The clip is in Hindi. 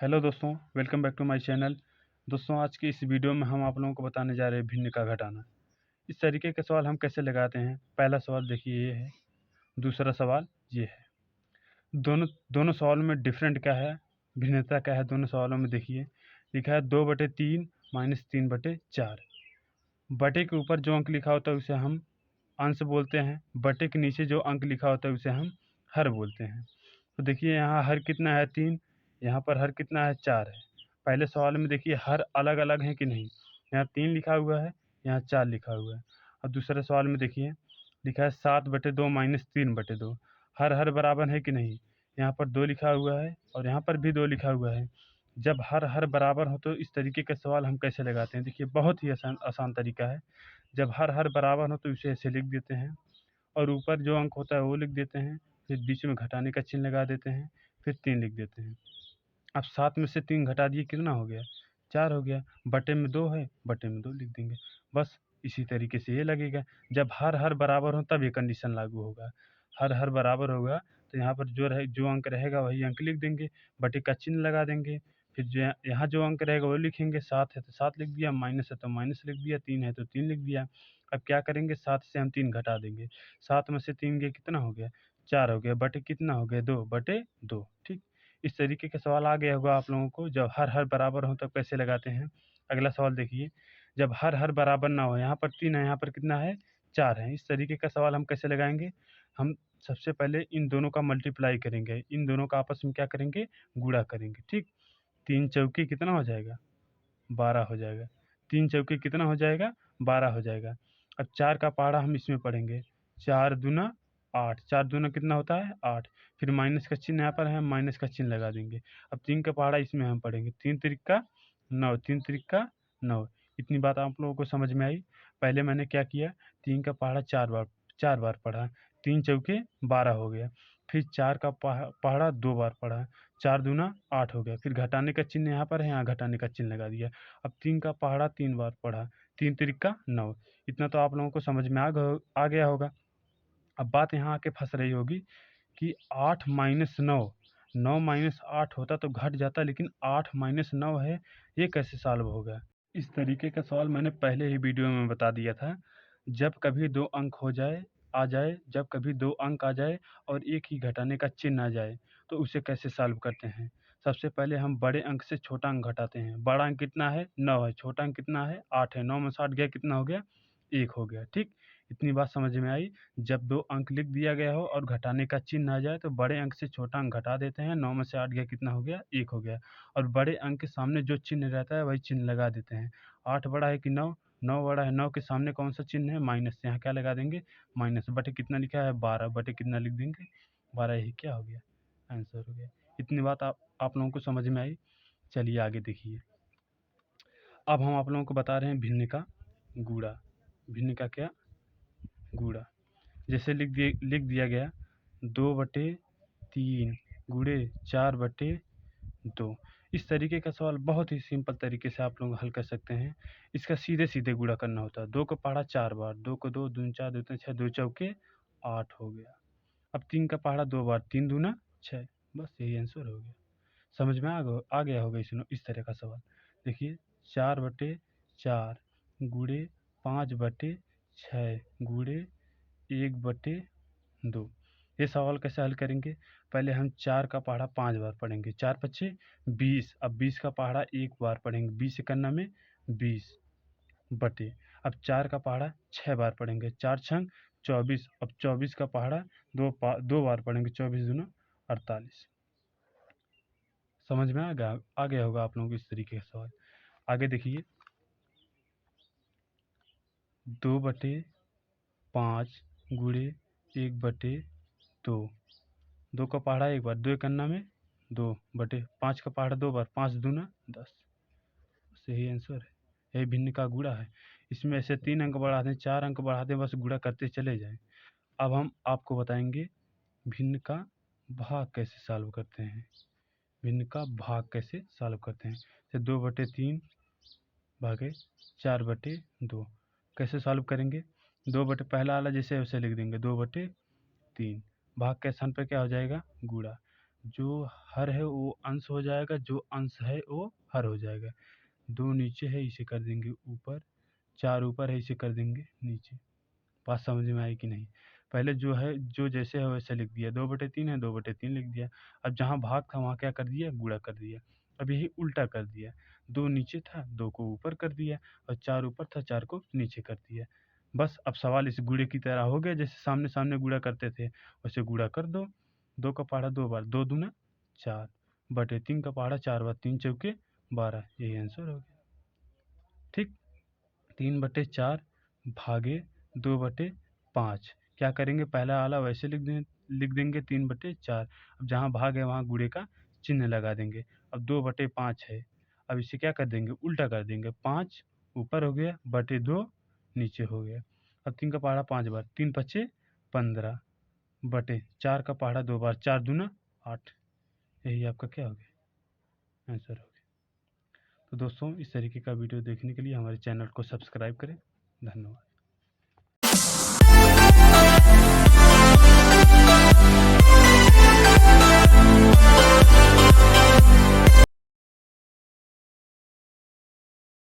हेलो दोस्तों, welcome back to my channel. दोस्तों, आज की इस वीडियो में हम आप लोगों को बताने जा रहे हैं भिन्न का घटाना। इस तरीके के सवाल हम कैसे लगाते हैं। पहला सवाल देखिए ये है, दूसरा सवाल ये है। दोनों दोनों सवालों में डिफरेंट क्या है, भिन्नता क्या है दोनों सवालों में देखिए। लिखा है 2/3 माइनस 3/4। बटे के ऊपर जो अंक लिखा होता है उसे हम अंश बोलते हैं, बटे के नीचे जो अंक लिखा होता है उसे हम हर बोलते हैं। तो देखिए यहाँ हर कितना है 3, यहाँ पर हर कितना है 4 है। पहले सवाल में देखिए हर अलग अलग है कि नहीं, यहाँ 3 लिखा हुआ है, यहाँ 4 लिखा हुआ है। और दूसरे सवाल में देखिए लिखा है 7/2 माइनस 3/2। हर हर बराबर है कि नहीं, यहाँ पर 2 लिखा हुआ है और यहाँ पर भी 2 लिखा हुआ है। जब हर हर बराबर हो तो इस तरीके के सवाल हम कैसे लगाते हैं। देखिए बहुत ही आसान आसान तरीका है। जब हर हर बराबर हो तो इसे ऐसे लिख देते हैं और ऊपर जो अंक होता है वो लिख देते हैं, फिर बीच में घटाने का चिन्ह लगा देते हैं, फिर 3 लिख देते हैं। अब 7 में से 3 घटा दिए, कितना हो गया, 4 हो गया। बटे में 2 है, बटे में 2 लिख देंगे। बस इसी तरीके से ये लगेगा। जब हर हर बराबर हो तब ये कंडीशन लागू होगा। हर हर बराबर होगा तो यहाँ पर जो अंक रहेगा वही अंक लिख देंगे, बटे का चिन्ह लगा देंगे। फिर जो यहाँ जो अंक रहेगा वो लिखेंगे। 7 है तो 7 लिख दिया, माइनस है तो माइनस लिख दिया, 3 है तो 3 लिख दिया। अब क्या करेंगे, 7 से हम 3 घटा देंगे। 7 में से 3 गए, कितना हो गया, 4 हो गया। बटे कितना हो गया, 2/2। ठीक, इस तरीके का सवाल आ गया होगा आप लोगों को। जब हर हर बराबर हो तब कैसे लगाते हैं। अगला सवाल देखिए, जब हर हर बराबर ना हो, यहाँ पर 3 है, यहाँ पर कितना है, 4 है। इस तरीके का सवाल हम कैसे लगाएंगे। हम सबसे पहले इन दोनों का मल्टीप्लाई करेंगे, इन दोनों का आपस में क्या करेंगे, गुणा करेंगे। ठीक, 3 चौके कितना हो जाएगा, 12 हो जाएगा। 3 चौके कितना हो जाएगा, 12 हो जाएगा। अब 4 का पहाड़ा हम इसमें पढ़ेंगे, 4 दूना 8, 4 दूना कितना होता है, 8। फिर माइनस का चिन्ह यहाँ पर है, माइनस का चिन्ह लगा देंगे। अब 3 का पहाड़ा इसमें हम पढ़ेंगे, 3 त्रिका 9, 3 त्रिका 9। इतनी बात आप लोगों को समझ में आई। पहले मैंने क्या किया, 3 का पहाड़ा 4 बार पढ़ा, 3 चौके 12 हो गया। फिर 4 का पहाड़ा 2 बार पढ़ा, 4 दूना 8 हो गया। फिर घटाने का चिन्ह यहाँ पर है, यहाँ घटाने का चिन्ह लगा दिया। अब 3 का पहाड़ा 3 बार पढ़ा, 3 त्रिका 9। इतना तो आप लोगों को समझ में आ गया होगा। अब बात यहाँ आके फंस रही होगी कि 8 माइनस 9, 9 माइनस 8 होता तो घट जाता, लेकिन 8 माइनस 9 है, ये कैसे सॉल्व होगा। इस तरीके का सवाल मैंने पहले ही वीडियो में बता दिया था। जब कभी 2 अंक आ जाए, जब कभी 2 अंक आ जाए और एक ही घटाने का चिन्ह आ जाए तो उसे कैसे सॉल्व करते हैं। सबसे पहले हम बड़े अंक से छोटा अंक घटाते हैं। बड़ा अंक कितना है, 9 है, छोटा अंक कितना है, 8 है। 9 में से 8 गया, कितना हो गया, 1 हो गया। ठीक, इतनी बात समझ में आई। जब 2 अंक लिख दिया गया हो और घटाने का चिन्ह आ जाए तो बड़े अंक से छोटा अंक घटा देते हैं। 9 में से 8 गया, कितना हो गया, 1 हो गया। और बड़े अंक के सामने जो चिन्ह रहता है वही चिन्ह लगा देते हैं। 8 बड़ा है कि 9, 9 बड़ा है। 9 के सामने कौन सा चिन्ह है, माइनस, यहाँ क्या लगा देंगे, माइनस। बटे कितना लिखा है, 12, बटे कितना लिख देंगे, 12। यही क्या हो गया, आंसर हो गया। इतनी बात आप लोगों को समझ में आई। चलिए आगे देखिए। अब हम आप लोगों को बता रहे हैं भिन्न का गुणा। भिन्न का क्या, गुणा। जैसे लिख दिया गया 2/3 गुणे 4/2। इस तरीके का सवाल बहुत ही सिंपल तरीके से आप लोग हल कर सकते हैं। इसका सीधे सीधे गुणा करना होता है। 2 को पहाड़ा 4 बार, 2 को 2 दूनी 4, 2 तीन 6, 2 चौके 8 हो गया। अब 3 का पहाड़ा 2 बार, 3 दूना 6। बस यही आंसर हो गया। समझ में आ गया होगा इस तरह का सवाल। देखिए 4/4 गुणे 5/6 गुणे 1/2। ये सवाल कैसे हल करेंगे। पहले हम 4 का पहाड़ा 5 बार पढ़ेंगे, 4 पच्चे 20। अब 20 का पहाड़ा 1 बार पढ़ेंगे, 20 इकन्ना में 20 बटे। अब 4 का पहाड़ा 6 बार पढ़ेंगे, 4 छंग 24। अब 24 का पहाड़ा 2 बार पढ़ेंगे, 24 दूना 48। समझ में आ गया होगा आप लोगों को इस तरीके का सवाल। आगे देखिए 2/5 गुणे 1/2। 2 का पहाड़ा 1 बार, 2 इकन्ना में 2 बटे 5 का पहाड़ा 2 बार, 5 दूना 10। सही आंसर है। यही भिन्न का गुणा है। इसमें ऐसे 3 अंक बढ़ा दें, 4 अंक बढ़ा दें, बस गुणा करते चले जाएं। अब हम आपको बताएंगे भिन्न का भाग कैसे सॉल्व करते हैं। भिन्न का भाग कैसे सॉल्व करते हैं। जैसे 2/3 भागे 4/2 कैसे सॉल्व करेंगे। पहला वाला जैसे वैसे लिख देंगे, 2/3 भाग के स्थान पर क्या हो जाएगा, गुणा। जो हर है वो अंश हो जाएगा, जो अंश है वो हर हो जाएगा। 2 नीचे है इसे कर देंगे ऊपर, 4 ऊपर है इसे कर देंगे नीचे। बात समझ में आई कि नहीं? पहले जो है जो जैसे है वैसे लिख दिया, 2/3 है 2/3 लिख दिया। अब जहाँ भाग था वहाँ क्या कर दिया, गुणा कर दिया। अब यही उल्टा कर दिया, 2 नीचे था 2 को ऊपर कर दिया और 4 ऊपर था 4 को नीचे कर दिया। बस अब सवाल इस गुणे की तरह हो गया, जैसे सामने सामने गुणा करते थे वैसे गुणा कर दो। 2 का पहाड़ा 2 बार, 2 दूना 4 बटे 3 का पहाड़ा 4 बार, 3 चौके 12, यही आंसर हो गया। ठीक, 3/4 भागे 2/5। क्या करेंगे, पहला वाला वैसे लिख देंगे 3/4। अब जहाँ भाग है वहाँ गुणे का चिन्ह लगा देंगे। अब 2/5 है, अब इसे क्या कर देंगे, उल्टा कर देंगे। 5 ऊपर हो गया, बटे 2 नीचे हो गया। अब 3 का पहाड़ा 5 बार, 3 पच्चे 15 बटे 4 का पहाड़ा 2 बार, 4 दूना 8, यही आपका क्या हो गया, आंसर हो गया। तो दोस्तों इस तरीके का वीडियो देखने के लिए हमारे चैनल को सब्सक्राइब करें। धन्यवाद।